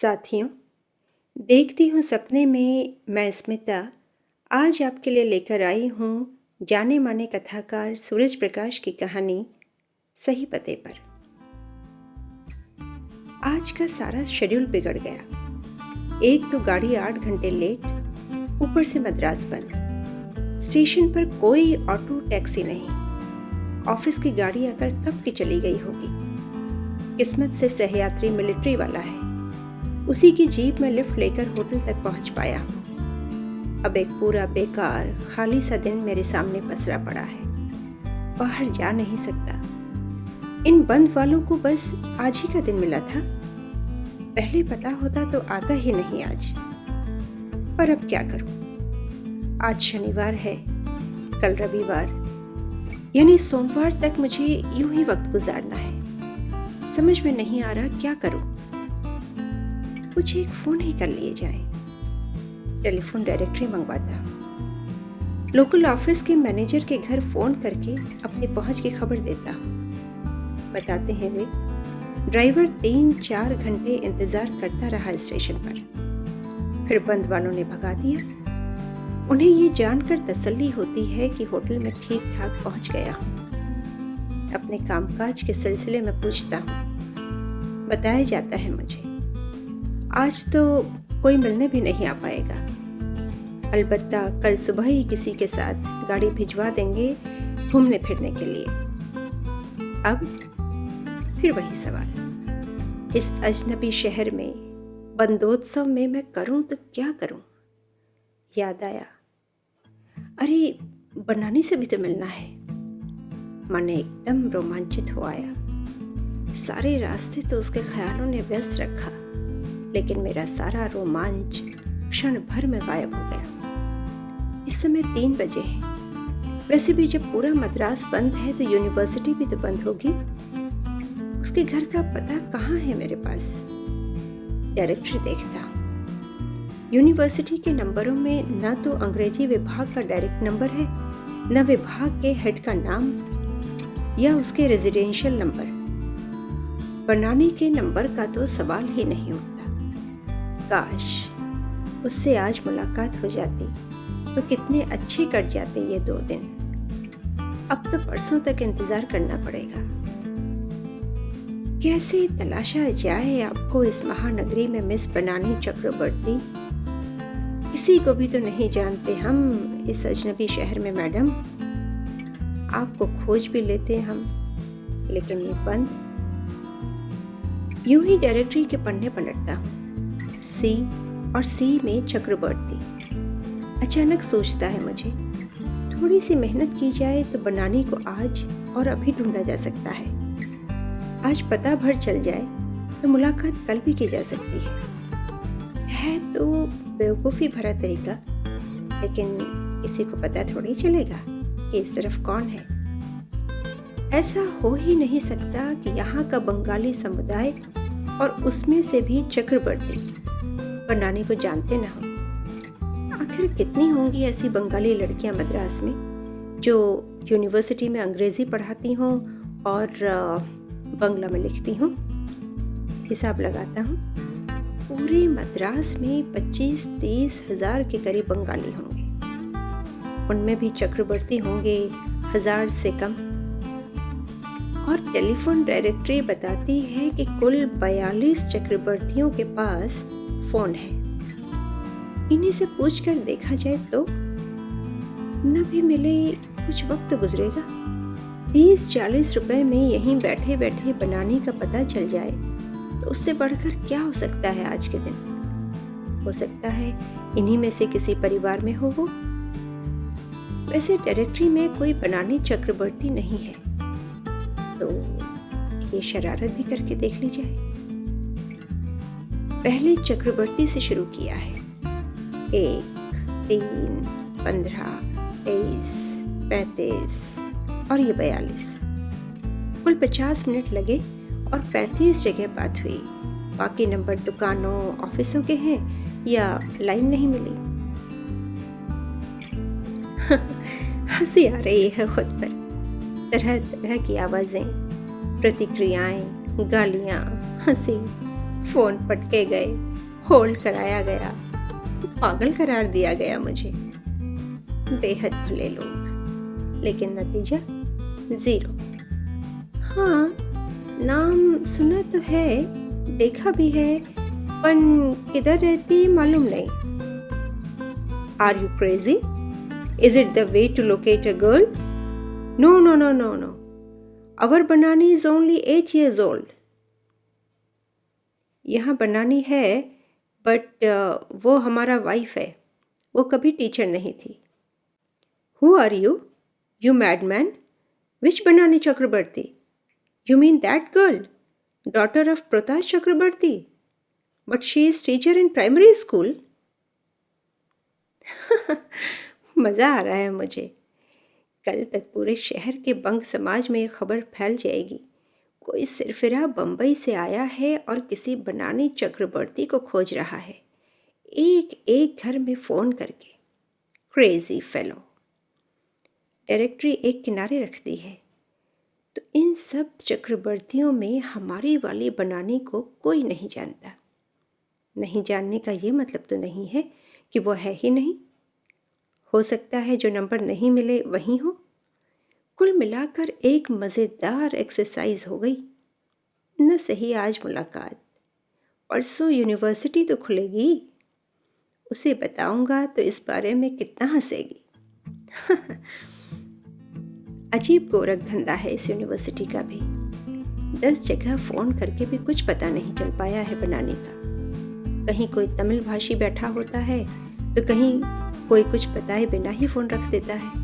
साथियों, देखती हूँ सपने में मैं स्मिता आज आपके लिए लेकर आई हूँ जाने माने कथाकार सूरज प्रकाश की कहानी सही पते पर। आज का सारा शेड्यूल बिगड़ गया। एक तो गाड़ी 8 घंटे लेट, ऊपर से मद्रास बंद। स्टेशन पर कोई ऑटो टैक्सी नहीं। ऑफिस की गाड़ी आकर कब की चली गई होगी। किस्मत से सहयात्री मिलिट्री वाला है। उसी की जीप में लिफ्ट लेकर होटल तक पहुंच पाया। अब एक पूरा बेकार खाली सा दिन मेरे सामने पसरा पड़ा है। बाहर जा नहीं सकता। इन बंद वालों को बस आज ही का दिन मिला था। पहले पता होता तो आता ही नहीं आज। पर अब क्या करूं। आज शनिवार है, कल रविवार, यानी सोमवार तक मुझे यूं ही वक्त गुजारना है। समझ में नहीं आ रहा क्या करूं। कुछ एक फोन ही कर लिए जाए। टेलीफोन डायरेक्टरी मंगवाता हूँ। लोकल ऑफिस के मैनेजर के घर फोन करके अपने पहुंच की खबर देता हूँ। बताते हैं वे ड्राइवर 3-4 घंटे इंतजार करता रहा स्टेशन पर। फिर बंद वालों ने भगा दिया। उन्हें ये जानकर तसल्ली होती है कि होटल में ठीक ठाक पहुंच गया हूँ। अपने कामकाज के सिलसिले में पूछता हूँ। बताया जाता है मुझे आज तो कोई मिलने भी नहीं आ पाएगा। अलबत्ता कल सुबह ही किसी के साथ गाड़ी भिजवा देंगे घूमने फिरने के लिए। अब फिर वही सवाल। इस अजनबी शहर में बंदोत्सव में मैं करूं तो क्या करूं। याद आया, अरे बनानी से भी तो मिलना है। मन एकदम रोमांचित हो आया। सारे रास्ते तो उसके ख्यालों ने व्यस्त रखा, लेकिन मेरा सारा रोमांच क्षण भर में गायब हो गया। इस समय 3 बजे हैं। वैसे भी जब पूरा मद्रास बंद है तो यूनिवर्सिटी भी तो बंद होगी। उसके घर का पता कहाँ है मेरे पास। डायरेक्टरी देखता हूँ। यूनिवर्सिटी के नंबरों में न तो अंग्रेजी विभाग का डायरेक्ट नंबर है, न विभाग के हेड का नाम या उसके रेजिडेंशियल नंबर। बनाने के नंबर का तो सवाल ही नहीं उठता। काश उससे आज मुलाकात हो जाती तो कितने अच्छे कट जाते ये 2 दिन। अब तो परसों तक इंतजार करना पड़ेगा। कैसे तलाशा जाए आपको इस महानगरी में मिस बनानी चक्रवर्ती। किसी को भी तो नहीं जानते हम इस अजनबी शहर में मैडम। आपको खोज भी लेते हम, लेकिन ये बंद। यूं ही डायरेक्टरी के पन्ने पलटता हूँ। सी और सी में चक्रवर्ती। अचानक सोचता है मुझे, थोड़ी सी मेहनत की जाए तो बनानी को आज और अभी ढूंढा जा सकता है। आज पता भर चल जाए तो मुलाकात कल भी की जा सकती है तो बेवकूफ़ी भरा तरीका, लेकिन किसी को पता थोड़ी चलेगा कि इस तरफ कौन है। ऐसा हो ही नहीं सकता कि यहाँ का बंगाली समुदाय और उसमें से भी चक्रवर्ती बनानी को जानते न हो। आखिर कितनी होंगी ऐसी बंगाली लड़कियां मद्रास में जो यूनिवर्सिटी में अंग्रेजी पढ़ाती हों और बंगला में लिखती हूँ। हिसाब लगाता हूँ, पूरे मद्रास में 25-30 हज़ार के करीब बंगाली होंगे। उनमें भी चक्रवर्ती होंगे 1000 से कम। और टेलीफोन डायरेक्टरी बताती है कि कुल 42 चक्रवर्तियों के पास फोन है। इन्हीं से पूछकर देखा जाए तो न भी मिले कुछ वक्त गुजरेगा। 30-40 रुपए में यहीं बैठे बैठे बनानी का पता चल जाए तो उससे बढ़कर क्या हो सकता है आज के दिन। हो सकता है इन्हीं में से किसी परिवार में हो वो। वैसे डायरेक्टरी में कोई बनानी चक्रवर्ती नहीं है तो ये शरारत भी करके देख ली जाए। पहले चक्रवर्ती से शुरू किया है। 1, 3, 15, 23, 35 और ये 42। कुल 50 मिनट लगे और 35 जगह बात हुई। बाकी नंबर दुकानों ऑफिसों के हैं या लाइन नहीं मिली। हंसी आ रही है खुद पर। तरह तरह की आवाज़ें, प्रतिक्रियाएं, गालियाँ, हंसी। फ़ोन पटके गए, होल्ड कराया गया, पागल करार दिया गया मुझे। बेहद भले लोग, लेकिन नतीजा 0। हाँ, नाम सुना तो है, देखा भी है, पर किधर रहती मालूम नहीं। Are you crazy? Is it the way to locate a girl? No, no, no, no, no. Our बनानी is only 8 years old. यहाँ बनानी है, बट वो हमारा वाइफ है, वो कभी टीचर नहीं थी। Who are you? You madman? Which बनानी चक्रवर्ती? You mean that girl, daughter of Pratash Chakrabarti? But she is teacher in primary school. मज़ा आ रहा है मुझे। कल तक पूरे शहर के बंग समाज में खबर फैल जाएगी, कोई सिरफिरा बम्बई से आया है और किसी बनानी चक्रवर्ती को खोज रहा है, एक एक घर में फ़ोन करके। Crazy fellow. डायरेक्टरी एक किनारे रख दी है, तो इन सब चक्रवर्तियों में हमारी वाली बनानी को कोई नहीं जानता। नहीं जानने का ये मतलब तो नहीं है कि वो है ही नहीं। हो सकता है जो नंबर नहीं मिले वही हो। कुल मिलाकर एक मज़ेदार एक्सरसाइज हो गई। न सही आज मुलाकात, परसों यूनिवर्सिटी तो खुलेगी, उसे बताऊंगा तो इस बारे में कितना हंसेगी। अजीब गोरख धंधा है इस यूनिवर्सिटी का भी। 10 जगह फ़ोन करके भी कुछ पता नहीं चल पाया है बनाने का। कहीं कोई तमिल भाषी बैठा होता है, तो कहीं कोई कुछ बताए बिना ही फ़ोन रख देता है।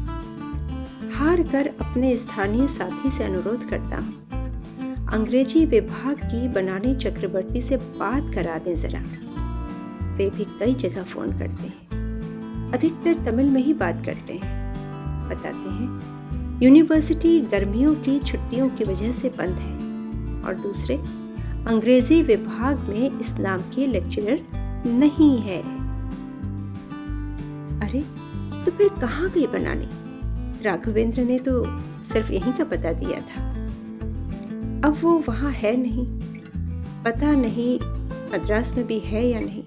हार कर अपने स्थानीय साथी से अनुरोध करता हूँ, अंग्रेजी विभाग की बनानी चक्रवर्ती से बात करा दें ज़रा। वे भी कई जगह फ़ोन करते हैं, अधिकतर तमिल में ही बात करते हैं। बताते हैं यूनिवर्सिटी गर्मियों की छुट्टियों की वजह से बंद है, और दूसरे अंग्रेजी विभाग में इस नाम के लेक्चरर नहीं है। अरे तो फिर कहाँ गई बनानी? राघवेंद्र ने तो सिर्फ यहीं का पता दिया था। अब वो वहाँ है नहीं, पता नहीं मद्रास में भी है या नहीं।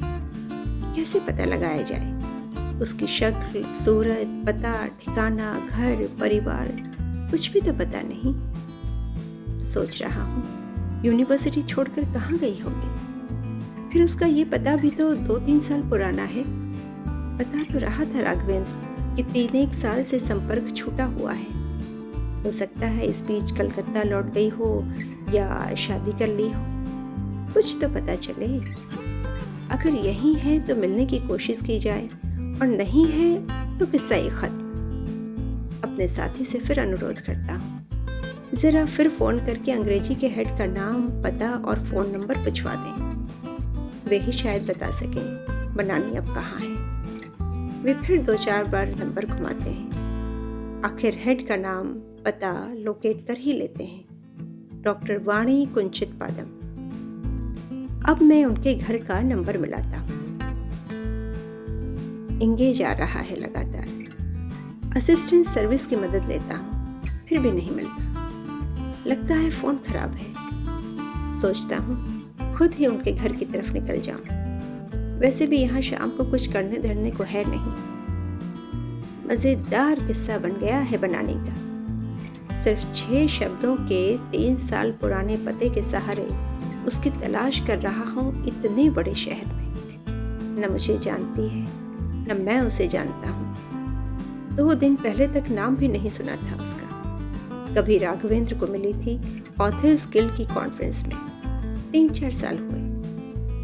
कैसे पता लगाया जाए? उसकी शक्ल, सूरत, पता, ठिकाना, घर, परिवार, कुछ भी तो पता नहीं। सोच रहा हूँ यूनिवर्सिटी छोड़कर कहाँ गई होगी। फिर उसका ये पता भी तो 2-3 साल पुराना है। बता तो रहा था राघवेंद्र कि 3-1 साल से संपर्क छूटा हुआ है। हो सकता है इस बीच कलकत्ता लौट गई हो या शादी कर ली हो। कुछ तो पता चले। अगर यही है तो मिलने की कोशिश की जाए, और नहीं है तो किस्सा ही खत्म। अपने साथी से फिर अनुरोध करता हूँ, ज़रा फिर फ़ोन करके अंग्रेजी के हेड का नाम, पता और फ़ोन नंबर पूछवा दें। वे ही शायद बता सकें बनानी अब कहाँ है। वे फिर 2-4 बार नंबर घुमाते हैं, आखिर हेड का नाम, पता लोकेट कर ही लेते हैं। डॉक्टर वाणी कुंचित पादम। अब मैं उनके घर का नंबर मिलाता हूँ। इंगेज आ रहा है लगातार। असिस्टेंट सर्विस की मदद लेता हूँ, फिर भी नहीं मिलता। लगता है फ़ोन खराब है। सोचता हूँ खुद ही उनके घर की तरफ निकल जाऊँ। वैसे भी यहाँ शाम को कुछ करने धरने को है नहीं। मज़ेदार किस्सा बन गया है बनाने का। सिर्फ 6 शब्दों के 3 साल पुराने पते के सहारे उसकी तलाश कर रहा हूँ इतने बड़े शहर में। न मुझे जानती है, न मैं उसे जानता हूँ। 2 दिन पहले तक नाम भी नहीं सुना था उसका। कभी राघवेंद्र को मिली थी ऑथर्स गिल्ड की कॉन्फ्रेंस में। 3-4 साल हुए,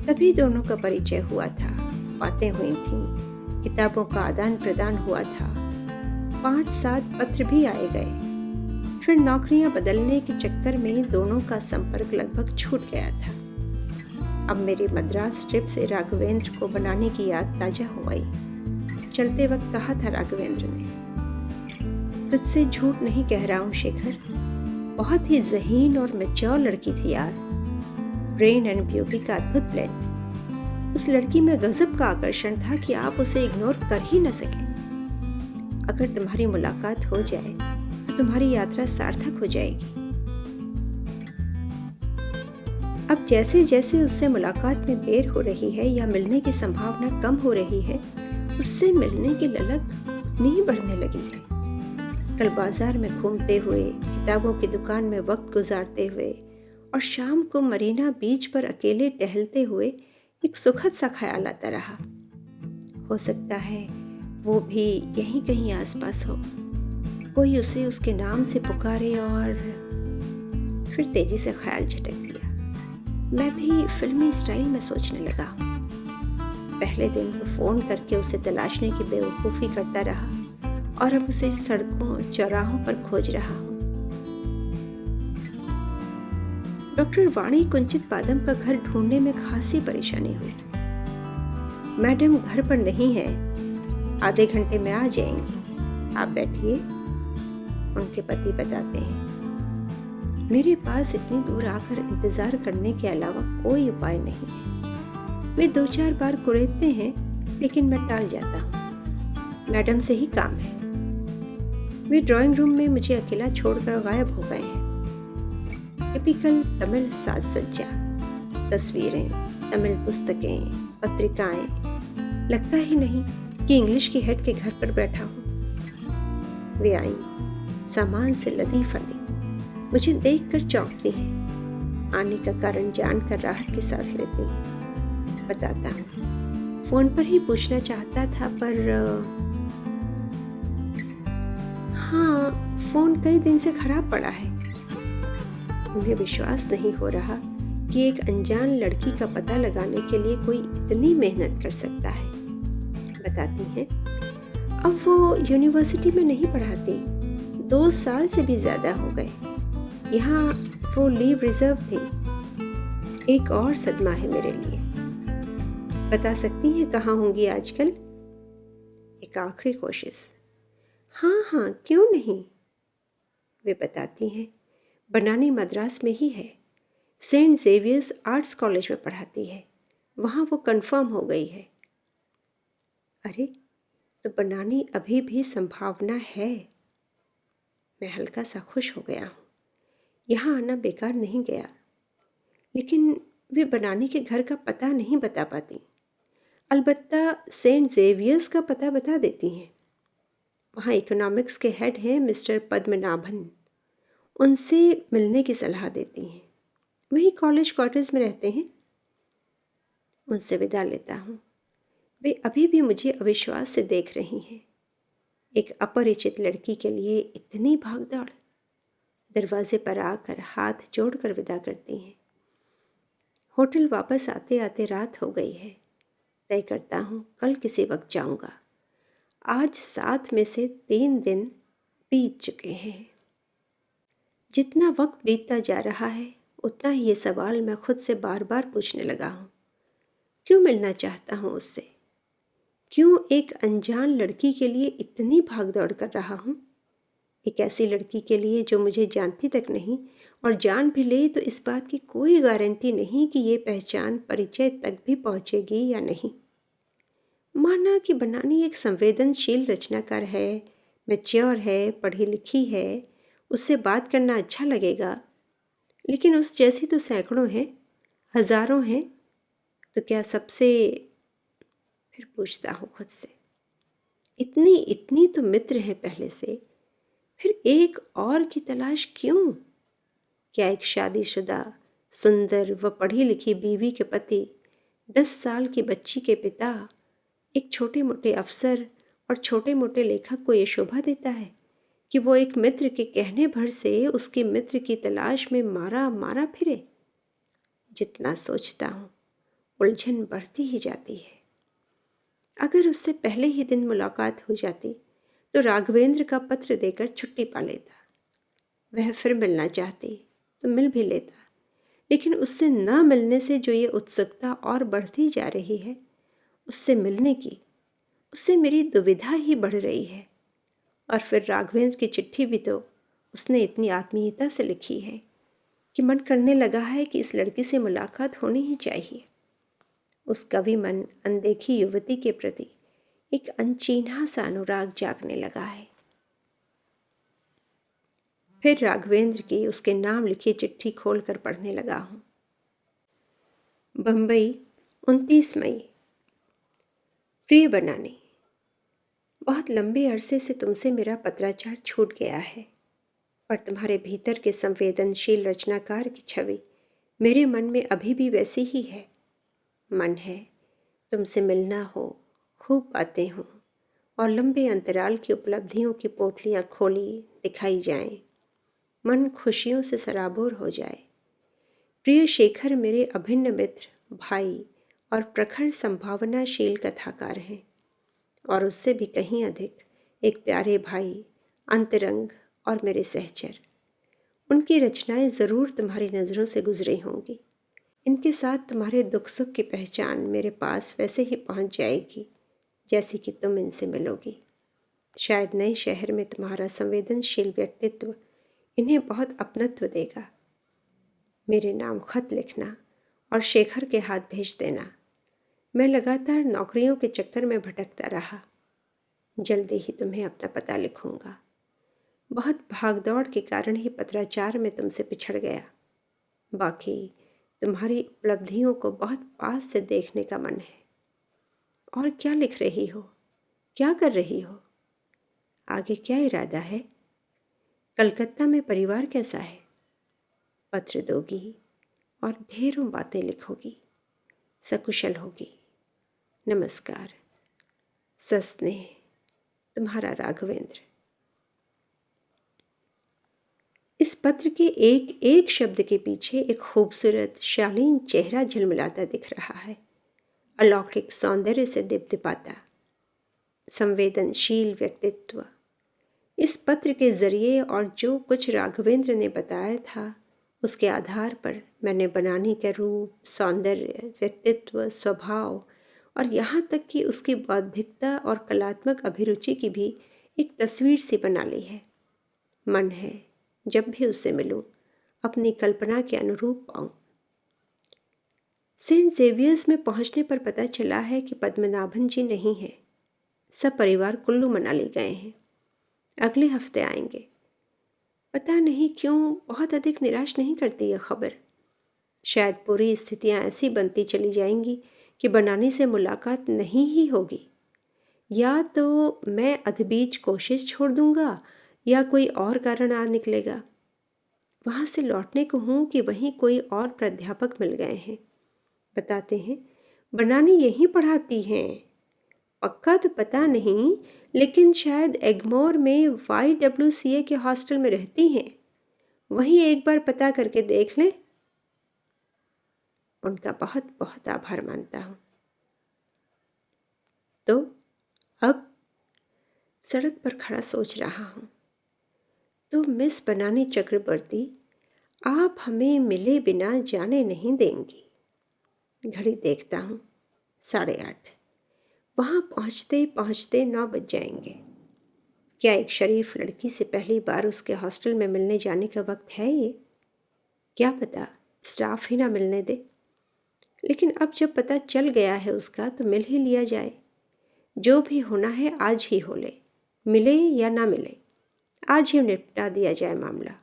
तभी दोनों का परिचय हुआ था। बातें हुई थीं, किताबों का आदान प्रदान हुआ था, 5-7 पत्र भी आए गए। फिर नौकरियां बदलने के चक्कर में दोनों का संपर्क लगभग छूट गया था। अब मेरी मद्रास ट्रिप से राघवेंद्र को बनाने की याद ताजा हो आई। चलते वक्त कहा था राघवेंद्र ने, तुझसे झूठ नहीं कह रहा हूँ शेखर, बहुत ही ज़हीन और मैच्योर लड़की थी यार। ब्रेन एंड ब्यूटी का अद्भुत ब्लेंड। उस लड़की में गजब का आकर्षण था कि आप उसे इग्नोर कर ही न सके। अगर तुम्हारी मुलाकात हो जाए तो तुम्हारी यात्रा सार्थक हो जाएगी। अब जैसे जैसे उससे मुलाकात में देर हो रही है या मिलने की संभावना कम हो रही है, उससे मिलने की ललक उतनी ही बढ़ने लगी है। कल बाजार में घूमते हुए, किताबों की दुकान में वक्त गुजारते हुए और शाम को मरीना बीच पर अकेले टहलते हुए एक सुखद सा ख्याल आता रहा। हो सकता है वो भी यहीं कहीं आसपास हो, कोई उसे उसके नाम से पुकारे। और फिर तेजी से ख्याल झटक दिया। मैं भी फिल्मी स्टाइल में सोचने लगा। पहले दिन तो फ़ोन करके उसे तलाशने की बेवकूफ़ी करता रहा और अब उसे सड़कों चौराहों पर खोज रहा हूँ। डॉक्टर वाणी कुंचित पादम का घर ढूंढने में खासी परेशानी हुई। मैडम घर पर नहीं है, आधे घंटे में आ जाएंगी, आप बैठिए, उनके पति बताते हैं। मेरे पास इतनी दूर आकर इंतज़ार करने के अलावा कोई उपाय नहीं है। वे 2-4 बार कुरेदते हैं, लेकिन मैं टाल जाता हूँ। मैडम से ही काम है। वे ड्राइंग रूम में मुझे अकेला छोड़कर गायब हो गए हैं। टिपिकल तमिल साज सज्जा, तस्वीरें, तमिल पुस्तकें, पत्रिकाएं। लगता ही नहीं कि इंग्लिश की हेड के घर पर बैठा हूँ। वे आई, सामान से लदी फदी, मुझे देखकर चौंकती हैं। आने का कारण जानकर राहत की सांस लेती हैं। बताता हूँ, फोन पर ही पूछना चाहता था, पर हाँ, फोन कई दिन से खराब पड़ा है। उन्हें विश्वास नहीं हो रहा कि एक अनजान लड़की का पता लगाने के लिए कोई इतनी मेहनत कर सकता है। बताती हैं, अब वो यूनिवर्सिटी में नहीं पढ़ाती, 2 साल से भी ज़्यादा हो गए। यहाँ वो लीव रिजर्व थी। एक और सदमा है मेरे लिए। बता सकती हैं कहाँ होंगी आजकल? एक आखिरी कोशिश। हाँ हाँ, क्यों नहीं। वे बताती हैं, बनानी मद्रास में ही है, सेंट जेवियर्स आर्ट्स कॉलेज में पढ़ाती है। वहाँ वो कंफर्म हो गई है। अरे, तो बनानी अभी भी संभावना है। मैं हल्का सा खुश हो गया हूँ। यहाँ आना बेकार नहीं गया। लेकिन वे बनानी के घर का पता नहीं बता पाती। अलबत्ता सेंट जेवियर्स का पता बता देती हैं। वहाँ इकोनॉमिक्स के हेड हैं मिस्टर पद्मनाभन, उनसे मिलने की सलाह देती हैं। वही कॉलेज क्वार्टर्स में रहते हैं। उनसे विदा लेता हूँ। वे अभी भी मुझे अविश्वास से देख रही हैं। एक अपरिचित लड़की के लिए इतनी भागदौड़। दरवाजे पर आकर हाथ जोड़कर विदा करती हैं। होटल वापस आते आते रात हो गई है। तय करता हूँ कल किसी वक्त जाऊँगा। आज 7 में से 3 दिन बीत चुके हैं। जितना वक्त बीतता जा रहा है, उतना ही ये सवाल मैं खुद से बार बार पूछने लगा हूँ। क्यों मिलना चाहता हूँ उससे? क्यों एक अनजान लड़की के लिए इतनी भागदौड़ कर रहा हूँ? एक ऐसी लड़की के लिए जो मुझे जानती तक नहीं, और जान भी ले तो इस बात की कोई गारंटी नहीं कि ये पहचान परिचय तक भी पहुँचेगी या नहीं। माना कि बनानी एक संवेदनशील रचनाकार है, मैच्योर है, पढ़ी लिखी है, उससे बात करना अच्छा लगेगा। लेकिन उस जैसी तो सैकड़ों हैं, हजारों हैं। तो क्या सबसे? फिर पूछता हूँ खुद से, इतनी इतनी तो मित्र हैं पहले से, फिर एक और की तलाश क्यों? क्या एक शादीशुदा, सुंदर व पढ़ी लिखी बीवी के पति, 10 साल की बच्ची के पिता, एक छोटे मोटे अफसर और छोटे मोटे लेखक को ये शोभा देता है कि वो एक मित्र के कहने भर से उसकी मित्र की तलाश में मारा मारा फिरे? जितना सोचता हूँ उलझन बढ़ती ही जाती है। अगर उससे पहले ही दिन मुलाकात हो जाती तो राघवेंद्र का पत्र देकर छुट्टी पा लेता। वह फिर मिलना चाहती तो मिल भी लेता, लेकिन उससे न मिलने से जो ये उत्सुकता और बढ़ती जा रही है, उससे मिलने की, उससे मेरी दुविधा ही बढ़ रही है। और फिर राघवेंद्र की चिट्ठी भी तो उसने इतनी आत्मीयता से लिखी है कि मन करने लगा है कि इस लड़की से मुलाकात होनी ही चाहिए। उस कवि मन अनदेखी युवती के प्रति एक अनचीन्हा सा अनुराग जागने लगा है। फिर राघवेंद्र की उसके नाम लिखी चिट्ठी खोलकर पढ़ने लगा हूँ। बम्बई, 29 मई। प्रिय बनानी, बहुत लंबे अरसे से तुमसे मेरा पत्राचार छूट गया है, पर तुम्हारे भीतर के संवेदनशील रचनाकार की छवि मेरे मन में अभी भी वैसी ही है। मन है तुमसे मिलना हो, खूब बातें हों और लंबे अंतराल की उपलब्धियों की पोटलियाँ खोली दिखाई जाएं। मन खुशियों से सराबोर हो जाए। प्रिय शेखर मेरे अभिन्न मित्र, भाई और प्रखर संभावनाशील कथाकार हैं, और उससे भी कहीं अधिक एक प्यारे भाई, अंतरंग और मेरे सहचर। उनकी रचनाएं ज़रूर तुम्हारी नज़रों से गुजरी होंगी। इनके साथ तुम्हारे दुख सुख की पहचान मेरे पास वैसे ही पहुंच जाएगी जैसे कि तुम इनसे मिलोगी। शायद नए शहर में तुम्हारा संवेदनशील व्यक्तित्व इन्हें बहुत अपनत्व देगा। मेरे नाम खत लिखना और शेखर के हाथ भेज देना। मैं लगातार नौकरियों के चक्कर में भटकता रहा। जल्दी ही तुम्हें अपना पता लिखूंगा। बहुत भागदौड़ के कारण ही पत्राचार में तुमसे पिछड़ गया। बाकी तुम्हारी उपलब्धियों को बहुत पास से देखने का मन है। और क्या लिख रही हो? क्या कर रही हो? आगे क्या इरादा है? कलकत्ता में परिवार कैसा है? पत्र दोगी और ढेरों बातें लिखोगी। सकुशल होगी। नमस्कार। सस्नेह, तुम्हारा राघवेंद्र। इस पत्र के एक एक शब्द के पीछे एक खूबसूरत शालीन चेहरा झिलमिलाता दिख रहा है, अलौकिक सौंदर्य से दिपदिपाता, संवेदनशील व्यक्तित्व। इस पत्र के जरिए और जो कुछ राघवेंद्र ने बताया था, उसके आधार पर मैंने बनानी के रूप, सौंदर्य, व्यक्तित्व, स्वभाव और यहाँ तक कि उसकी बौद्धिकता और कलात्मक अभिरुचि की भी एक तस्वीर सी बना ली है। मन है जब भी उससे मिलूं, अपनी कल्पना के अनुरूप पाऊं। सेंट जेवियर्स में पहुंचने पर पता चला है कि पद्मनाभन जी नहीं हैं। सब परिवार कुल्लू मनाली गए हैं। अगले हफ्ते आएंगे। पता नहीं क्यों बहुत अधिक निराश नहीं करती यह खबर। शायद पूरी स्थितियां ऐसी बनती चली जाएंगी कि बनानी से मुलाकात नहीं ही होगी। या तो मैं अधबीच कोशिश छोड़ दूंगा या कोई और कारण आ निकलेगा। वहाँ से लौटने को हूँ कि वहीं कोई और प्राध्यापक मिल गए हैं। बताते हैं बनानी यहीं पढ़ाती हैं। पक्का तो पता नहीं, लेकिन शायद एगमोर में YWCA के हॉस्टल में रहती हैं। वहीं एक बार पता करके देख लें। उनका बहुत बहुत आभार मानता हूँ। तो अब सड़क पर खड़ा सोच रहा हूँ, तो मिस बनानी चक्रवर्ती, आप हमें मिले बिना जाने नहीं देंगी। घड़ी देखता हूँ, 8:30। वहाँ पहुँचते पहुँचते 9 बज जाएंगे। क्या एक शरीफ लड़की से पहली बार उसके हॉस्टल में मिलने जाने का वक्त है ये? क्या पता स्टाफ ही ना मिलने दे। लेकिन अब जब पता चल गया है उसका, तो मिल ही लिया जाए। जो भी होना है आज ही हो ले, मिले या ना मिले, आज ही निपटा दिया जाए मामला।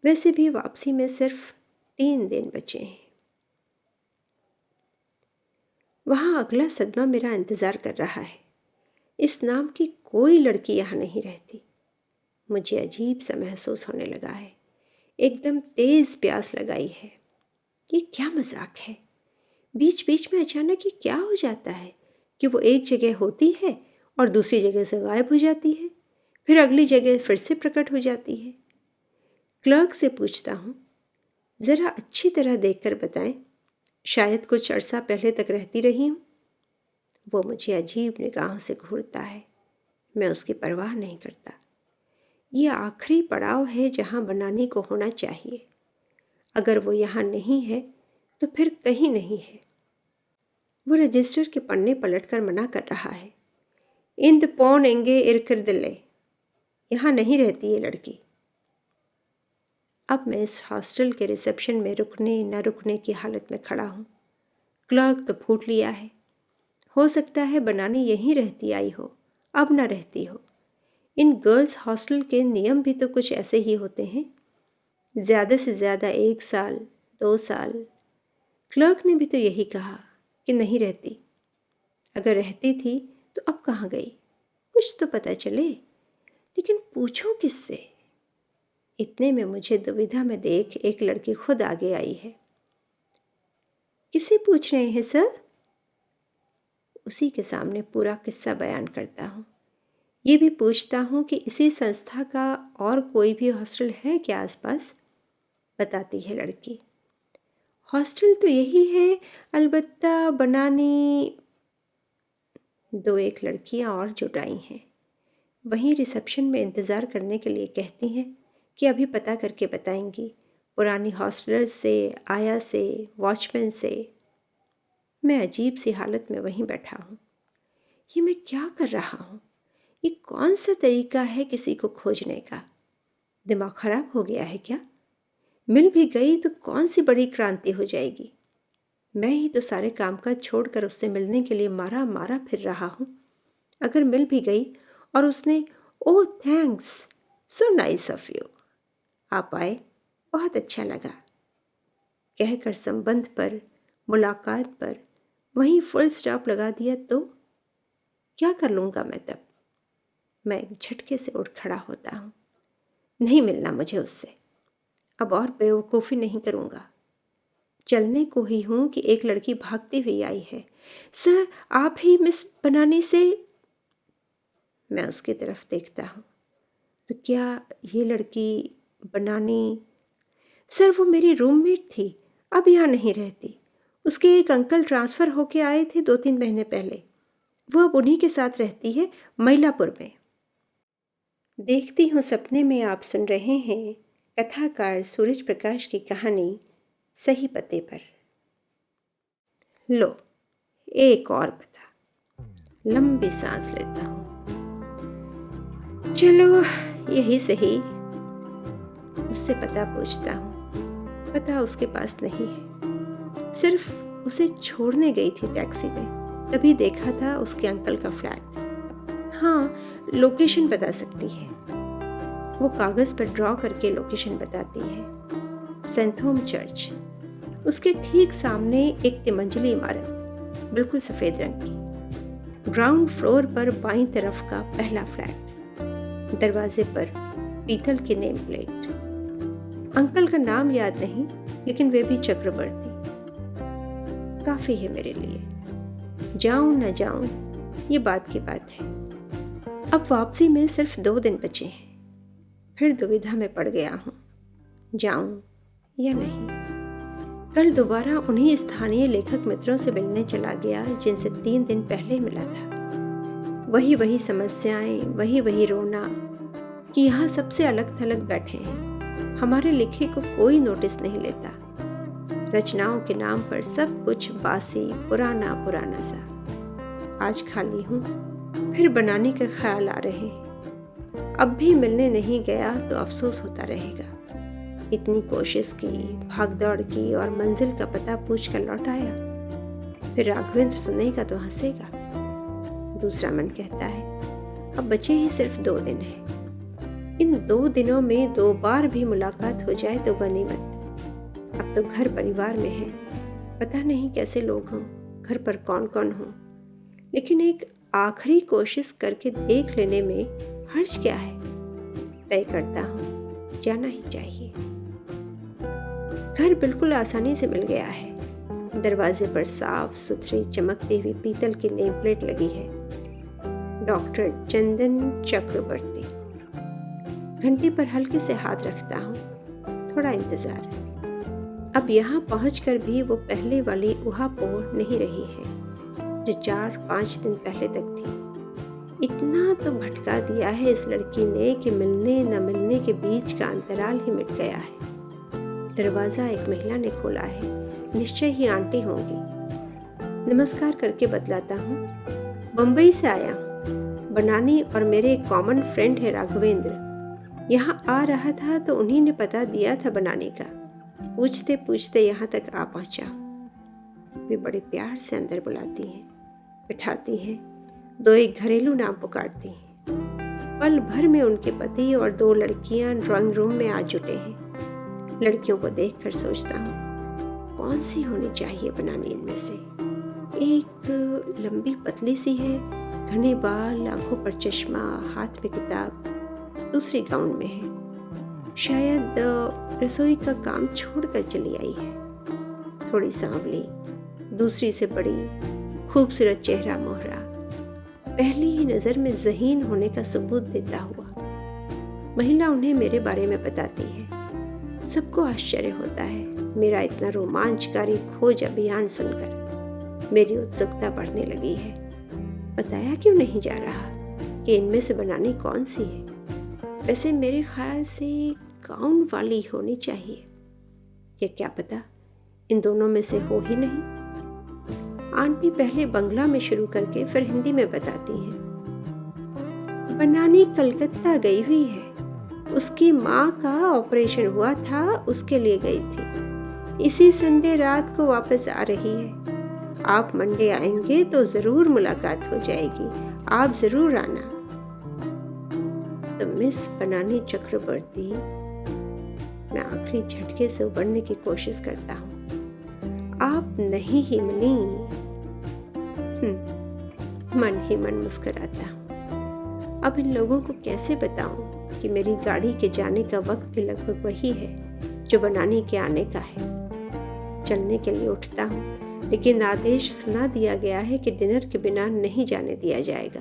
वैसे भी वापसी में सिर्फ 3 दिन बचे हैं। वहाँ अगला सदमा मेरा इंतज़ार कर रहा है। इस नाम की कोई लड़की यहाँ नहीं रहती। मुझे अजीब सा महसूस होने लगा है। एकदम तेज़ प्यास लगाई है। ये क्या मजाक है? बीच बीच में अचानक ही क्या हो जाता है कि वो एक जगह होती है और दूसरी जगह से गायब हो जाती है, फिर अगली जगह फिर से प्रकट हो जाती है। क्लर्क से पूछता हूँ, ज़रा अच्छी तरह देखकर बताएं, शायद कुछ अरसा पहले तक रहती रही हूँ। वो मुझे अजीब निगाहों से घूरता है। मैं उसकी परवाह नहीं करता। ये आखिरी पड़ाव है जहाँ बनानी को होना चाहिए। अगर वो यहाँ नहीं है तो फिर कहीं नहीं है। वो रजिस्टर के पन्ने पलटकर मना कर रहा है। इंद पौन एंगे इरकिरदिल्ले, यहाँ नहीं रहती ये लड़की। अब मैं इस हॉस्टल के रिसेप्शन में रुकने न रुकने की हालत में खड़ा हूँ। क्लर्क तो फूट लिया है। हो सकता है बनानी यहीं रहती आई हो, अब ना रहती हो। इन गर्ल्स हॉस्टल के नियम भी तो कुछ ऐसे ही होते हैं। ज़्यादा से ज़्यादा 1 साल, 2 साल। क्लर्क ने भी तो यही कहा कि नहीं रहती। अगर रहती थी तो अब कहाँ गई? कुछ तो पता चले, लेकिन पूछूं किससे? इतने में मुझे दुविधा में देख एक लड़की खुद आगे आई है। किसे पूछ रहे हैं सर? उसी के सामने पूरा किस्सा बयान करता हूँ। ये भी पूछता हूँ कि इसी संस्था का और कोई भी हॉस्टल है क्या आसपास? बताती है लड़की। हॉस्टल तो यही है, अलबत्ता बनानी। दो एक लड़कियाँ और जुटाई हैं। वहीं रिसेप्शन में इंतज़ार करने के लिए कहती हैं कि अभी पता करके बताएंगी, पुरानी हॉस्टलर्स से, आया से, वॉचमैन से। मैं अजीब सी हालत में वहीं बैठा हूँ। ये मैं क्या कर रहा हूँ? ये कौन सा तरीका है किसी को खोजने का? दिमाग खराब हो गया है क्या? मिल भी गई तो कौन सी बड़ी क्रांति हो जाएगी? मैं ही तो सारे कामकाज छोड़कर उससे मिलने के लिए मारा मारा फिर रहा हूँ। अगर मिल भी गई और उसने ओह thanks, so nice of you, आप आए, बहुत अच्छा लगा, कहकर संबंध पर, मुलाकात पर वहीं फुल स्टॉप लगा दिया तो क्या कर लूँगा मैं तब? मैं एक झटके से उठ खड़ा होता हूँ। नहीं मिलना मुझे उससे। अब और बेवकूफ़ी नहीं करूँगा। चलने को ही हूँ कि एक लड़की भागती हुई आई है। सर, आप ही मिस बनानी से? मैं उसकी तरफ देखता हूँ। तो क्या ये लड़की बनानी? सर, वो मेरी रूममेट थी, अब यहाँ नहीं रहती। उसके एक अंकल ट्रांसफ़र होके आए थे 2-3 महीने पहले। वो अब उन्हीं के साथ रहती है, मईलापुर में। देखती हूँ सपने में आप सुन रहे हैं कथाकार सूरज प्रकाश की कहानी सही पते पर। लो, एक और पता। लंबी सांस लेता हूँ। चलो, यही सही। उससे पता पूछता हूँ। पता उसके पास नहीं है। सिर्फ उसे छोड़ने गई थी टैक्सी में, तभी देखा था उसके अंकल का फ्लैट। हाँ, लोकेशन बता सकती है। वो कागज़ पर ड्रॉ करके लोकेशन बताती है। सेंट होम चर्च, उसके ठीक सामने एक तिमंजिली इमारत, बिल्कुल सफ़ेद रंग की। ग्राउंड फ्लोर पर बाईं तरफ का पहला फ्लैट। दरवाजे पर पीतल की नेम प्लेट। अंकल का नाम याद नहीं, लेकिन वे भी चक्रवर्ती। काफ़ी है मेरे लिए। जाऊं न जाऊं, ये बात की बात है। अब वापसी में सिर्फ 2 दिन बचे हैं। फिर दुविधा में पड़ गया हूँ, जाऊं या नहीं। कल दोबारा उन्हीं स्थानीय लेखक मित्रों से मिलने चला गया जिनसे 3 दिन पहले मिला था। वही समस्याएं, वही रोना कि यहाँ सबसे अलग थलग बैठे हैं। हमारे लिखे को कोई नोटिस नहीं लेता। रचनाओं के नाम पर सब कुछ बासी, पुराना सा। आज खाली हूँ, फिर बनाने का ख्याल आ रहे हैं। अब भी मिलने नहीं गया तो अफसोस होता रहेगा। इतनी कोशिश की, भागदौड़ की और मंजिल का पता पूछ कर लौट आया। फिर राघवेंद्र सुनेगा तो हंसेगा। दूसरा मन कहता है, अब बचे ही सिर्फ 2 दिन हैं। इन 2 दिनों में 2 बार भी मुलाकात हो जाए तो गनीमत। अब तो घर परिवार में है, पता नहीं कैसे लोग हों, घर पर कौन कौन हो, लेकिन एक आखिरी कोशिश करके देख लेने में हर्ज क्या है। तय करता हूँ, जाना ही चाहिए। घर बिल्कुल आसानी से मिल गया है। दरवाजे पर साफ सुथरी चमकती हुई पीतल की नेम प्लेट लगी है, डॉक्टर चंदन चक्रवर्ती। घंटी पर हल्के से हाथ रखता हूँ। थोड़ा इंतज़ार। अब यहाँ पहुँचकर भी वो पहले वाली उहापोह नहीं रही है जो 4-5 दिन पहले तक थी। इतना तो भटका दिया है इस लड़की ने कि मिलने न मिलने के बीच का अंतराल ही मिट गया है। दरवाज़ा एक महिला ने खोला है, निश्चय ही आंटी होंगी। नमस्कार करके बतलाता हूँ, बम्बई से आया हूँ। बनानी और मेरे एक कॉमन फ्रेंड है राघवेंद्र, यहाँ आ रहा था तो उन्हीं ने पता दिया था बनानी का। पूछते पूछते यहाँ तक आ पहुँचा। वे बड़े प्यार से अंदर बुलाती हैं, बिठाती हैं, 2-1 घरेलू नाम पुकारती हैं। पल भर में उनके पति और 2 लड़कियां ड्राइंग रूम में आ जुटे हैं। लड़कियों को देखकर सोचता हूँ, कौन सी होनी चाहिए बनानी इनमें से? एक लंबी पतली सी है, घने बाल, आंखों पर चश्मा, हाथ में किताब, दूसरी गाउन में है। शायद रसोई का काम छोड़कर चली आई है। थोड़ी सांवली, दूसरी से बड़ी, खूबसूरत चेहरा मोहरा, पहली ही नज़र में ज़हीन होने का सबूत देता हुआ। महिला उन्हें मेरे बारे में बताती है। सबको आश्चर्य होता है मेरा इतना रोमांचकारी खोज अभियान सुनकर। मेरी उत्सुकता बढ़ने लगी है। बताया क्यों नहीं जा रहा कि इनमें से बनानी कौन सी है? वैसे मेरे ख्याल से गाउन वाली होनी चाहिए, या क्या पता इन दोनों में से हो ही नहीं। आंटी पहले बंगला में शुरू करके फिर हिंदी में बताती हैं। बनानी कलकत्ता गई हुई है। उसकी माँ का ऑपरेशन हुआ था, उसके लिए गई थी। इसी संडे रात को वापस आ रही है। आप मंडे आएंगे तो ज़रूर मुलाकात हो जाएगी। आप ज़रूर आना। तो मिस बनानी चक्रवर्ती, मैं आखिरी झटके से उबरने की कोशिश करता हूँ। आप नहीं ही मनी। मन ही मन मुस्कुराता हूँ। अब इन लोगों को कैसे बताऊं कि मेरी गाड़ी के जाने का वक्त भी लगभग वही है जो बनानी के आने का है। चलने के लिए उठता हूँ, लेकिन आदेश सुना दिया गया है कि डिनर के बिना नहीं जाने दिया जाएगा।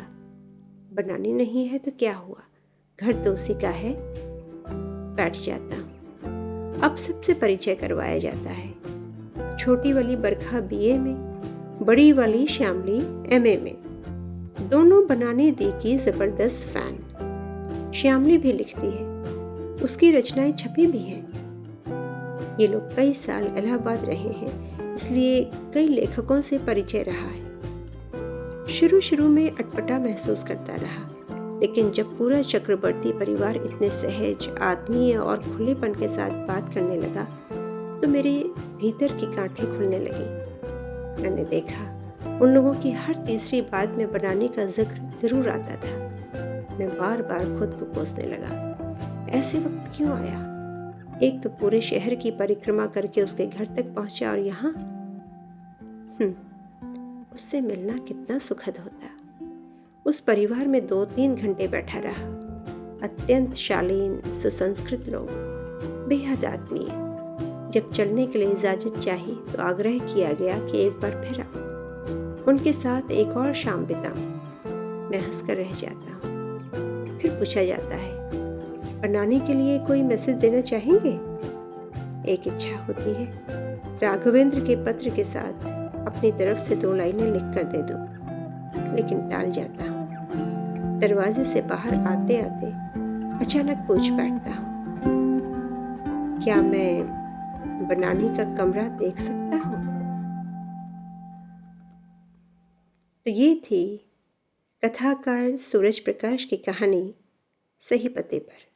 बनानी नहीं है तो क्या हुआ, घर तो उसी का है। बैठ जाता हूँ। अब सबसे परिचय करवाया जाता है। छोटी वाली बरखा बीए में, बड़ी वाली श्यामली एमए में। दोनों बनानी दी की जबरदस्त फैन। श्यामली भी लिखती है, उसकी रचनाएं छपी भी हैं। ये लोग कई साल इलाहाबाद रहे हैं, इसलिए कई लेखकों से परिचय रहा है। शुरू में अटपटा महसूस करता रहा, लेकिन जब पूरा चक्रवर्ती परिवार इतने सहज, आत्मीय और खुलेपन के साथ बात करने लगा तो मेरे भीतर की गांठें खुलने लगी। मैंने देखा उन लोगों की हर तीसरी बात में बनाने का जिक्र जरूर आता था। मैं बार बार खुद को कोसने लगा, ऐसे वक्त क्यों आया? एक तो पूरे शहर की परिक्रमा करके उसके घर तक पहुंचा, और यहाँ उससे मिलना कितना सुखद होता। उस परिवार में 2-3 घंटे बैठा रहा। अत्यंत शालीन, सुसंस्कृत लोग, बेहद आत्मीय। जब चलने के लिए इजाज़त चाही तो आग्रह किया गया कि एक बार फिर आओ, उनके साथ एक और शाम बिताऊं। मैं हंसकर रह जाता हूँ। फिर पूछा जाता है, बनाने के लिए कोई मैसेज देना चाहेंगे? एक इच्छा होती है, राघवेंद्र के पत्र के साथ अपनी तरफ से 2 लाइनें लिख कर दे दूं, लेकिन टाल जाता हूँ। दरवाजे से बाहर आते आते अचानक पूछ बैठता हूँ, क्या मैं बनानी का कमरा देख सकता हूँ? तो ये थी कथाकार सूरज प्रकाश की कहानी सही पते पर।